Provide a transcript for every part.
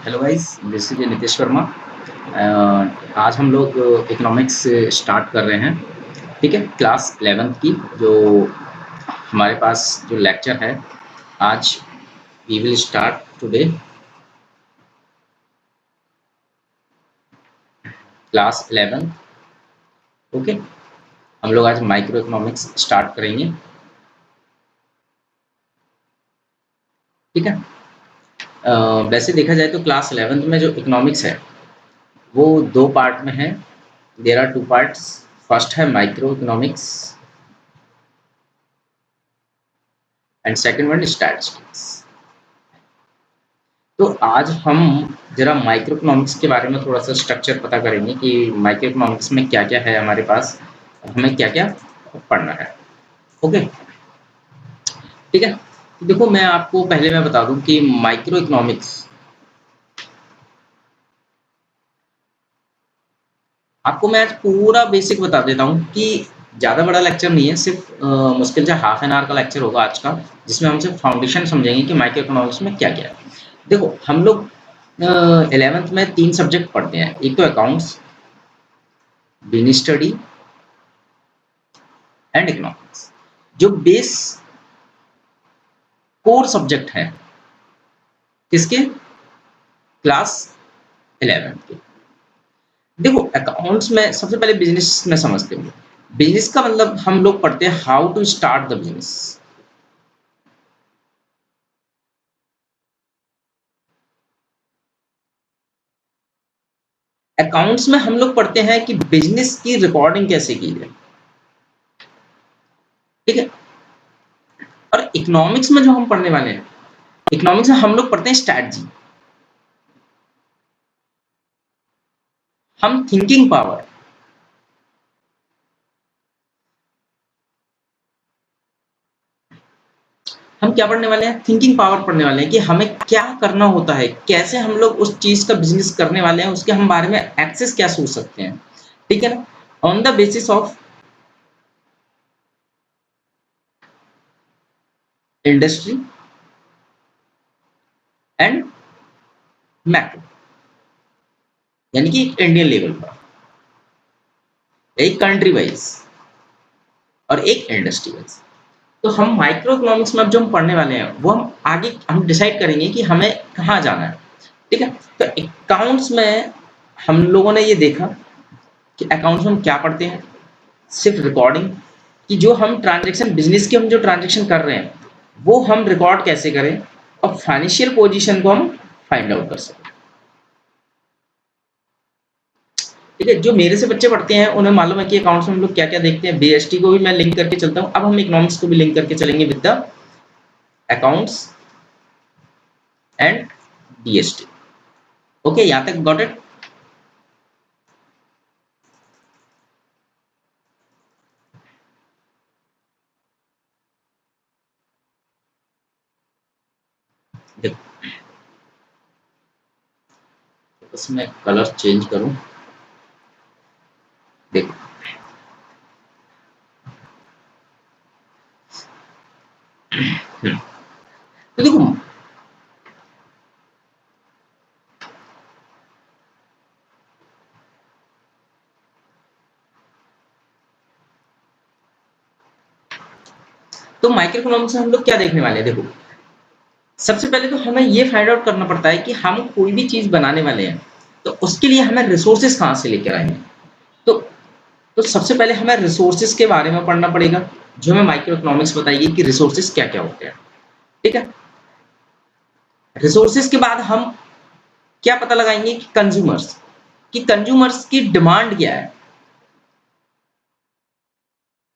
Hello guys, this is Nitesh Verma. आज हम लोग इकोनॉमिक्स स्टार्ट कर रहे हैं। ठीक है, क्लास 11th की जो हमारे पास जो लेक्चर है आज, we will start today class 11। Okay, हम लोग आज माइक्रो इकोनॉमिक्स स्टार्ट करेंगे। ठीक है। वैसे देखा जाए तो क्लास 11th में जो इकोनॉमिक्स है वो दो पार्ट में है। There are two parts. First है microeconomics and second one statistics. तो आज हम जरा माइक्रो इकोनॉमिक्स के बारे में थोड़ा सा स्ट्रक्चर पता करेंगे कि माइक्रो इकोनॉमिक्स में क्या क्या है हमारे पास, हमें क्या क्या पढ़ना है। ओके, ठीक है। तो देखो, मैं आपको पहले मैं बता दूं कि माइक्रो इकोनॉमिक्स, आपको मैं आज पूरा बेसिक बता देता हूं कि ज़्यादा बड़ा लेक्चर नहीं है, सिर्फ मुश्किल से हाफ एन आवर का लेक्चर होगा आज का, जिसमें हम सिर्फ फाउंडेशन समझेंगे कि माइक्रो इकोनॉमिक्स में क्या क्या है। देखो, हम लोग 11th में 3 सब्जेक्ट पढ़ते हैं। एक तो accounts, business study and economics, जो बेस कोर सब्जेक्ट है किसके, क्लास 11 के। देखो, अकाउंट्स में सबसे पहले बिजनेस में समझते हैं। बिजनेस का मतलब हम लोग पढ़ते हैं how to start the business. Accounts में हम लोग पढ़ते हैं कि बिजनेस की रिकॉर्डिंग कैसे की जाए। ठीक है। और इकोनॉमिक्स में जो हम पढ़ने वाले हैं, इकोनॉमिक्स में हम लोग पढ़ते हैं स्ट्रैटेजी, हम थिंकिंग पावर, हम क्या पढ़ने वाले हैं, थिंकिंग पावर पढ़ने वाले हैं कि हमें क्या करना होता है, कैसे हम लोग उस चीज का बिजनेस करने वाले हैं, उसके हम बारे में एक्सेस क्या सोच सकते हैं। ठीक है ना, on the basis of industry and macro, यानी कि इंडियन लेवल पर, एक कंट्री वाइज और एक इंडस्ट्री वाइज। तो हम माइक्रो इकोनॉमिक्स में अब जो हम पढ़ने वाले हैं वो हम आगे हम डिसाइड करेंगे कि हमें कहाँ जाना है। ठीक है। तो अकाउंट्स में हम लोगों ने ये देखा कि अकाउंट्स में हम क्या पढ़ते हैं, सिर्फ रिकॉर्डिंग, कि जो हम ट्रांजेक्शन, बिजनेस के हम जो ट्रांजेक्शन कर रहे हैं वो हम रिकॉर्ड कैसे करें और फाइनेंशियल पोजीशन को हम फाइंड आउट कर सकें। ठीक है। जो मेरे से बच्चे पढ़ते हैं उन्हें मालूम है कि अकाउंट्स में हम लोग क्या क्या देखते हैं। बीएसटी को भी मैं लिंक करके चलता हूँ, अब हम इकोनॉमिक्स को भी लिंक करके चलेंगे with the accounts and BST. Okay, यहाँ तक गॉट इट। देखो, इसमें कलर चेंज करूं। देखो, तो देखो, तो माइक्रो इकोनॉमिक्स में हम लोग क्या देखने वाले हैं। देखो, सबसे पहले तो हमें ये फाइंड आउट करना पड़ता है कि हम कोई भी चीज बनाने वाले हैं तो उसके लिए हमें रिसोर्सेज कहाँ से लेकर आएंगे। तो सबसे पहले हमें रिसोर्सेज के बारे में पढ़ना पड़ेगा, जो हमें माइक्रो इकोनॉमिक्स बताइए कि रिसोर्सेज क्या क्या होते हैं। ठीक है। रिसोर्सेज के बाद हम क्या पता लगाएंगे कि कंज्यूमर्स, की डिमांड क्या है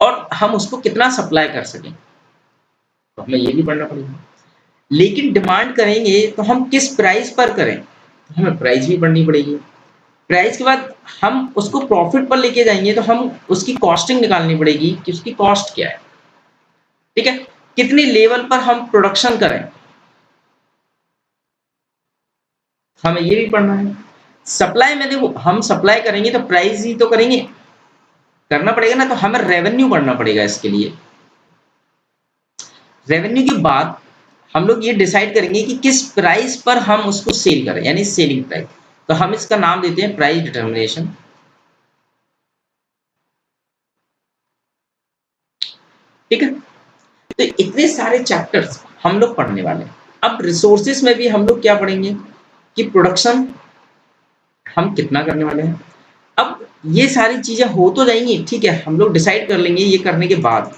और हम उसको कितना सप्लाई कर सकें, तो हमें ये भी पढ़ना पड़ेगा। लेकिन डिमांड करेंगे तो हम किस प्राइस पर करें, तो हमें प्राइस भी पढ़नी पड़ेगी। प्राइस के बाद हम उसको प्रॉफिट पर लेके जाएंगे तो हम उसकी कॉस्टिंग निकालनी पड़ेगी कि उसकी कॉस्ट क्या है। ठीक है। कितनी लेवल पर हम प्रोडक्शन करें, हमें ये भी पढ़ना है। सप्लाई में देखो, हम सप्लाई करेंगे तो प्राइस ही तो करेंगे, करना पड़ेगा ना, तो हमें रेवेन्यू बढ़ना पड़ेगा इसके लिए। रेवेन्यू के बाद हम लोग ये डिसाइड करेंगे कि किस प्राइस पर हम उसको सेल करें, यानी सेलिंग प्राइस। तो हम इसका नाम देते हैं प्राइस डिटर्मिनेशन। ठीक है, तो इतने सारे चैप्टर्स हम लोग पढ़ने वाले हैं। अब रिसोर्सेज में भी हम लोग क्या पढ़ेंगे कि प्रोडक्शन हम कितना करने वाले हैं। अब ये सारी चीजें हो तो जाएंगी, ठीक है, हम लोग डिसाइड कर लेंगे ये करने के बाद।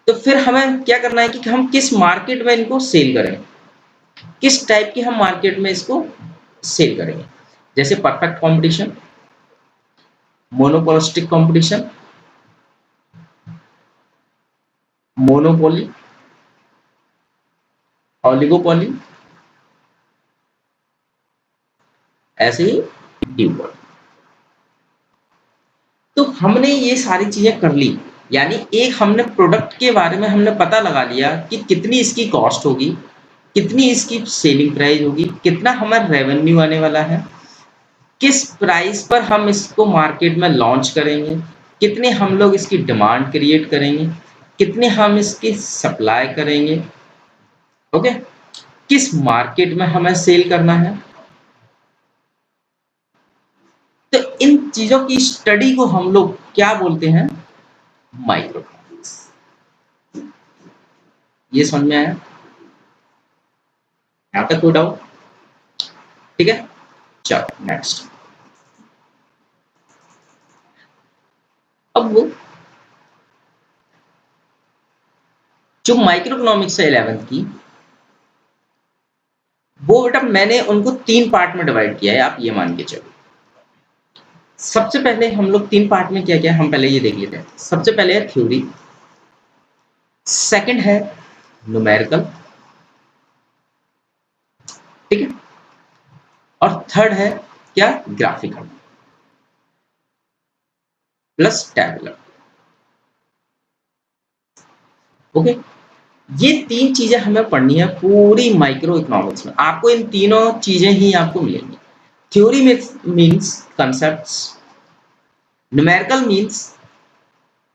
तो फिर हमें क्या करना है कि हम किस मार्केट में इनको सेल करें, किस टाइप की हम मार्केट में इसको सेल करेंगे। जैसे perfect competition, monopolistic competition, monopoly, oligopoly, ऐसे ही ड्यूओपोली। तो हमने ये सारी चीजें कर ली, यानी एक हमने प्रोडक्ट के बारे में हमने पता लगा लिया कि कितनी इसकी कॉस्ट होगी, कितनी इसकी सेलिंग प्राइस होगी, कितना हमारा रेवेन्यू आने वाला है, किस प्राइस पर हम इसको मार्केट में लॉन्च करेंगे, कितने हम लोग इसकी डिमांड क्रिएट करेंगे, कितने हम इसकी सप्लाई करेंगे, ओके, किस मार्केट में हमें सेल करना है। तो इन चीजों की स्टडी को हम लोग क्या बोलते हैं, माइक्रो इकोनॉमिक्स। ये समझ में आया? यहां तक कोई डाउट? ठीक है, चलो नेक्स्ट। अब वो जो माइक्रो इकोनॉमिक्स है 11th की, वो बेटा मैंने उनको 3 पार्ट में डिवाइड किया है, आप ये मान के चलो। सबसे पहले हम लोग 3 पार्ट में क्या क्या, हम पहले ये देख लेते हैं। सबसे पहले है थ्योरी, सेकंड है न्यूमेरिकल, ठीक है, और थर्ड है क्या, ग्राफिकल प्लस टैबुलर। ओके, ये 3 चीजें हमें पढ़नी है पूरी माइक्रो इकोनॉमिक्स में। आपको इन तीनों चीजें ही आपको मिलेंगी। Theory means concepts, numerical means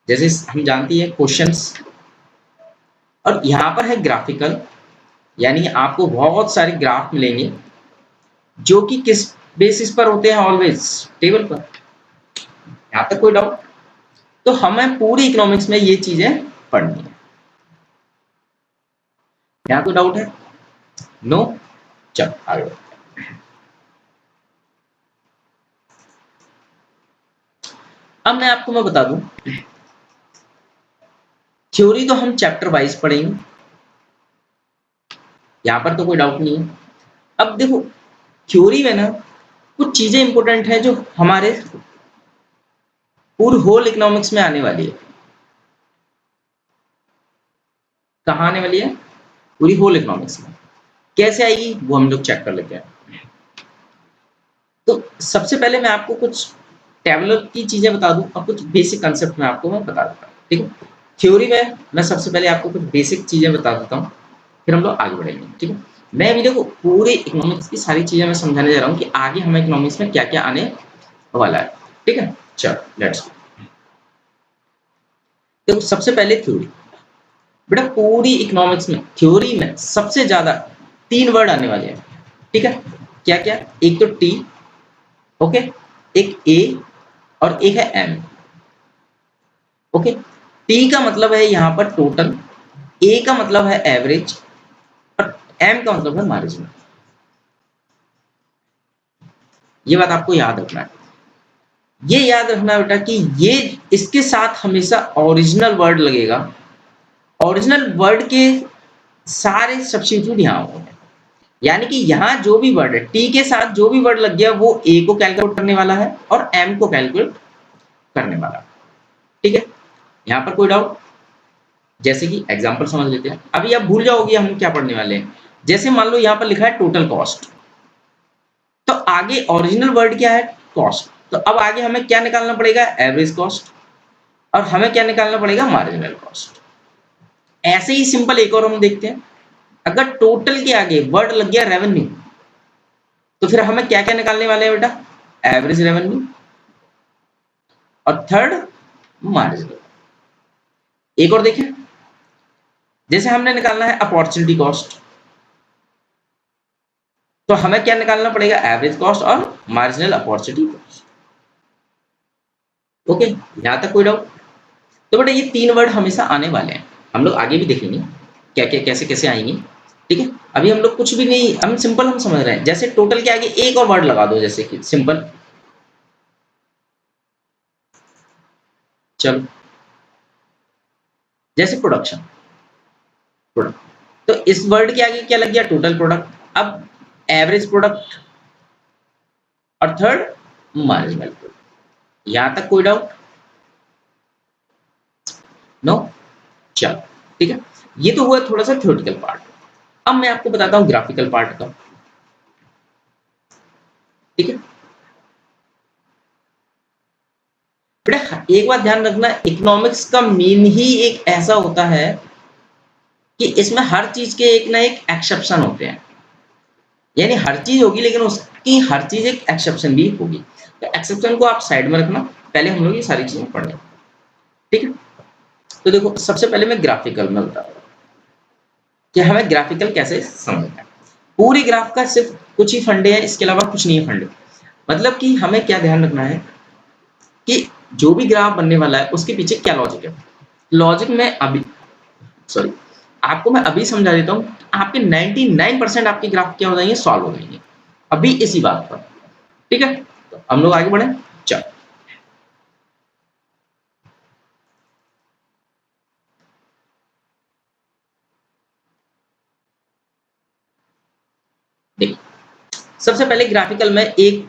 जैसे हम जानती है क्वेश्चंस, और यहाँ पर है ग्राफिकल, यानी आपको बहुत सारे ग्राफ मिलेंगे जो कि किस बेसिस पर होते हैं, ऑलवेज टेबल पर। यहाँ तक कोई डाउट? तो हमें पूरी इकोनॉमिक्स में ये चीजें पढ़नी है। यहाँ कोई डाउट है? नो, चलो आगे बढ़ते हैं। अब मैं बता दूं, थ्योरी तो हम चैप्टर वाइज पढ़ेंगे, यहाँ पर तो कोई डाउट नहीं है। अब देखो थ्योरी में ना कुछ चीजें इंपॉर्टेंट है जो हमारे पूरी होल इकोनॉमिक्स में आने वाली है। कहाँ आने वाली है? पूरी होल इकोनॉमिक्स में। कैसे आएगी वो हम लोग चेक कर लेते हैं। तो सबसे पहले मैं आपको कुछ टेबलर की चीजें बता दूं और कुछ बेसिक कंसेप्ट में आपको मैं बता देता हूँ, ठीक है। थ्योरी में मैं सबसे पहले आपको कुछ बेसिक चीजें बता देता हूँ, फिर हम लोग आगे बढ़ेंगे, ठीक है। मैं भी देखो पूरे इकोनॉमिक्स की सारी चीजें मैं समझाने जा रहा हूँ कि आगे हमें इकोनॉमिक्स में क्या क्या आने वाला है, ठीक है। चलो लेट्स। देखो सबसे पहले थ्योरी, बेटा पूरी इकोनॉमिक्स में थ्योरी में सबसे ज्यादा 3 वर्ड आने वाले हैं, ठीक है। क्या क्या? एक तो टी, ओके, एक ए और एक है एम। ओके, टी का मतलब है यहाँ पर टोटल, ए का मतलब है एवरेज, और एम का मतलब है मार्जिन। ये बात आपको याद रखना है। ये याद रखना बेटा कि ये इसके साथ हमेशा ओरिजिनल वर्ड लगेगा। ओरिजिनल वर्ड के सारे सब्स्टिट्यूट यहाँ होंगे, यानी कि यहाँ जो भी वर्ड है टी के साथ जो भी वर्ड लग गया वो ए को कैलकुलेट करने वाला है और एम को कैलकुलेट करने वाला है, ठीक है। यहाँ पर कोई डाउट? जैसे कि एग्जांपल समझ लेते हैं, अभी आप भूल जाओगे हम क्या पढ़ने वाले हैं। जैसे मान लो यहाँ पर लिखा है टोटल कॉस्ट, तो आगे ओरिजिनल वर्ड क्या है? कॉस्ट। तो अब आगे हमें क्या निकालना पड़ेगा? Average cost. और हमें क्या निकालना पड़ेगा? Marginal cost. ऐसे ही सिंपल एक और हम देखते हैं, अगर टोटल के आगे वर्ड लग गया रेवेन्यू, तो फिर हमें क्या क्या निकालने वाले हैं बेटा? एवरेज रेवेन्यू और थर्ड मार्जिनल। एक और देखें, जैसे हमने निकालना है अपॉर्चुनिटी कॉस्ट, तो हमें क्या निकालना पड़ेगा, एवरेज कॉस्ट और मार्जिनल अपॉर्चुनिटी कॉस्ट। ओके, यहां तक कोई डाउट? तो बेटा ये तीन वर्ड हमेशा आने वाले हैं, हम लोग आगे भी देखेंगे क्या क्या कैसे कैसे आएंगे। ठीक है, अभी हम लोग कुछ भी नहीं, हम सिंपल हम समझ रहे हैं। जैसे टोटल के आगे एक और वर्ड लगा दो, जैसे कि सिंपल, चलो जैसे प्रोडक्शन, प्रोडक्ट, तो इस वर्ड के आगे क्या लग गया, टोटल प्रोडक्ट। अब एवरेज प्रोडक्ट और थर्ड मार्जिनल प्रोडक्ट। यहां तक कोई डाउट? नो, चलो ठीक है। ये तो हुआ थोड़ा सा थ्योरेटिकल पार्ट। अब मैं आपको बताता हूँ ग्राफिकल पार्ट का। ठीक है बेटा, एक बात ध्यान रखना, इकोनॉमिक्स का मेन ही एक ऐसा होता है कि इसमें हर चीज के एक ना एक एक्सेप्शन होते हैं। यानी हर चीज होगी लेकिन उसकी हर चीज एक एक्सेप्शन भी होगी। तो एक्सेप्शन को आप साइड में रखना, पहले हम लोग ये सारी चीजें पढ़ लें। ठीक है, तो देखो सबसे पहले मैं ग्राफिकल में बता रहा हूँ कि हमें ग्राफिकल कैसे समझना है। पूरी ग्राफ का सिर्फ कुछ ही फंडे हैं, इसके अलावा कुछ नहीं है फंडे। मतलब कि हमें क्या ध्यान रखना है कि जो भी ग्राफ बनने वाला है उसके पीछे क्या लॉजिक है। लॉजिक में अभी, सॉरी, आपको मैं अभी समझा देता हूँ। आपके 99% आपके ग्राफ क्या हो जाएंगे, सॉल्व हो जाएंगे अभी इसी बात पर। ठीक है, तो हम लोग आगे बढ़े। चलो देखिए, सबसे पहले ग्राफिकल में एक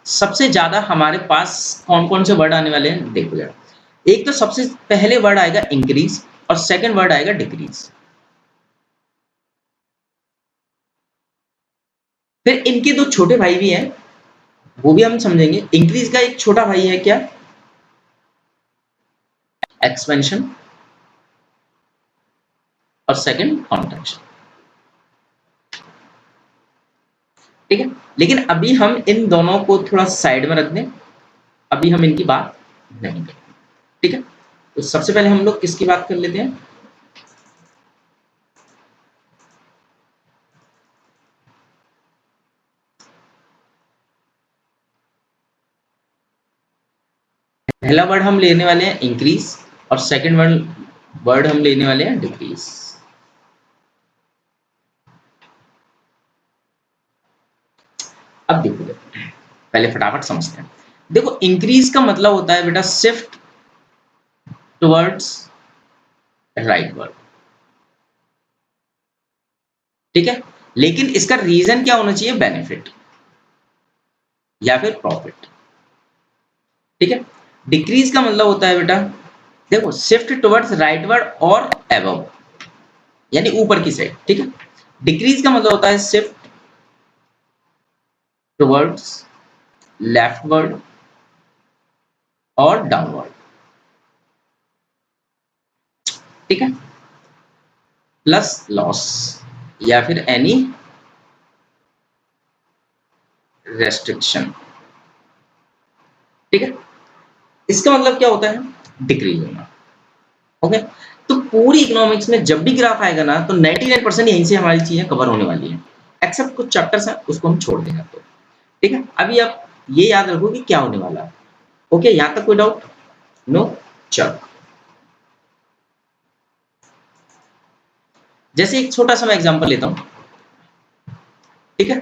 सबसे ज्यादा हमारे पास कौन कौन से वर्ड आने वाले हैं देखो यार। एक तो सबसे पहले वर्ड आएगा इंक्रीज और सेकंड वर्ड आएगा डिक्रीज। फिर इनके दो छोटे भाई भी हैं, वो भी हम समझेंगे। इंक्रीज का एक छोटा भाई है क्या, एक्सपेंशन, और सेकंड कॉन्ट्रैक्शन। ठीक है, लेकिन अभी हम इन दोनों को थोड़ा साइड में रख दें, अभी हम इनकी बात नहीं करेंगे। ठीक है, तो सबसे पहले हम लोग किसकी बात कर लेते हैं, पहला वर्ड हम लेने वाले हैं इंक्रीज और सेकंड वर्ड वर्ड हम लेने वाले हैं डिक्रीज। अब देखो पहले फटाफट समझते हैं। देखो इंक्रीज का मतलब होता है बेटा शिफ्ट टुवर्ड्स राइट वर्ड। ठीक है, लेकिन इसका रीजन क्या होना चाहिए, बेनिफिट या फिर प्रॉफिट। ठीक है, डिक्रीज का मतलब होता है बेटा, देखो शिफ्ट टुवर्ड्स राइट वर्ड और अबव, यानी ऊपर की साइड। ठीक है, डिक्रीज का मतलब होता है शिफ्ट टुवर्ड्स लेफ्ट वर्ड और डाउनवर्ड। ठीक है, प्लस लॉस या फिर एनी रेस्ट्रिक्शन। ठीक है, इसका मतलब क्या होता है, डिक्रीज होना। ओके, तो पूरी इकोनॉमिक्स में जब भी ग्राफ आएगा ना, तो 99% यहीं से हमारी चीजें कवर होने वाली हैं, एक्सेप्ट कुछ चैप्टर्स हैं उसको हम छोड़ देंगे। तो ठीक है, अभी आप ये याद रखो कि क्या होने वाला है। ओके, यहां तक कोई डाउट? नो, चलो जैसे एक छोटा सा मैं एग्जांपल लेता हूं। ठीक है,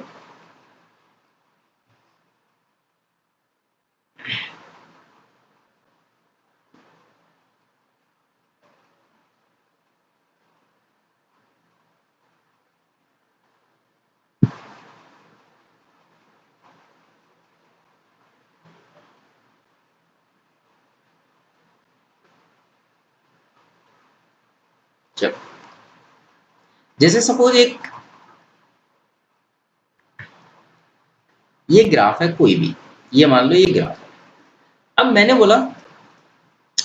चलो जैसे सपोज एक ये ग्राफ है कोई भी, ये मान लो ये ग्राफ है। अब मैंने बोला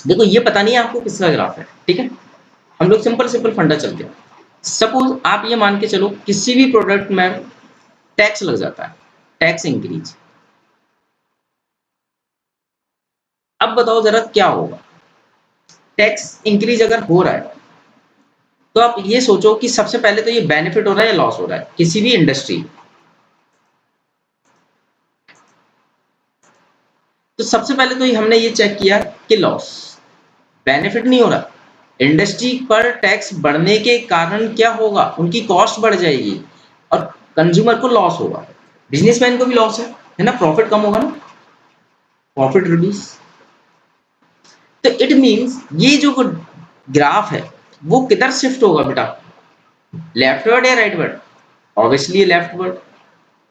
देखो ये पता नहीं है आपको किसका ग्राफ है। ठीक है, हम लोग सिंपल सिंपल फंडा चलते हैं। सपोज आप ये मान के चलो किसी भी प्रोडक्ट में टैक्स लग जाता है, टैक्स इंक्रीज। अब बताओ जरा क्या होगा, टैक्स इंक्रीज अगर हो रहा है तो आप ये सोचो कि सबसे पहले तो ये बेनिफिट हो रहा है या लॉस हो रहा है किसी भी इंडस्ट्री। तो सबसे पहले तो हमने ये चेक किया कि लॉस, बेनिफिट नहीं हो रहा। इंडस्ट्री पर टैक्स बढ़ने के कारण क्या होगा, उनकी कॉस्ट बढ़ जाएगी और कंज्यूमर को लॉस होगा, बिजनेसमैन को भी लॉस है ना, प्रॉफिट कम होगा ना, प्रॉफिट रिड्यूस। तो इट मींस ये जो ग्राफ है वो किधर शिफ्ट होगा बेटा, लेफ्टवर्ड या राइटवर्ड? ऑब्वियसली लेफ्टवर्ड,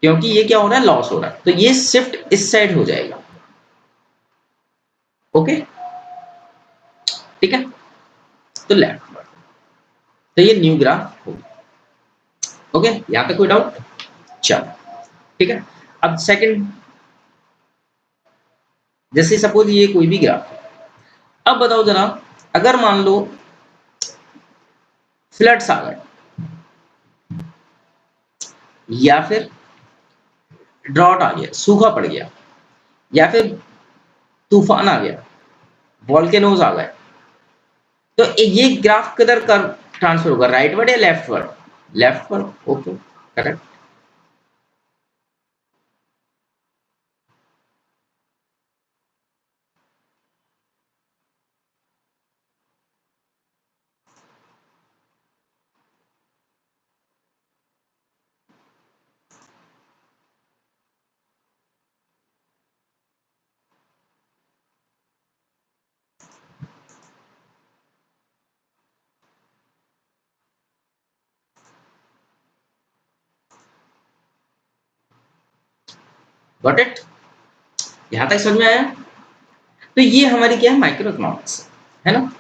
क्योंकि ये क्या हो रहा है, लॉस हो रहा है, तो ये शिफ्ट इस साइड हो जाएगा। ओके, ठीक है, तो लेफ्टवर्ड, तो ये न्यू ग्राफ होगा। ओके, यहां तक कोई डाउट? चलो ठीक है। अब सेकंड, जैसे सपोज ये कोई भी ग्राफ है, अब बताओ जरा, अगर मान लो फ्लड्स आ गए या फिर ड्रॉट आ गया, सूखा पड़ गया, या फिर तूफान आ गया, वॉल्केनोज आ गए, तो ये ग्राफ किधर कर ट्रांसफर होगा, राइटवर्ड या leftward? Leftward, okay, correct. Got it? यहां तक समझ में आया? तो ये हमारी क्या है, माइक्रो इकोनॉमिक्स है ना।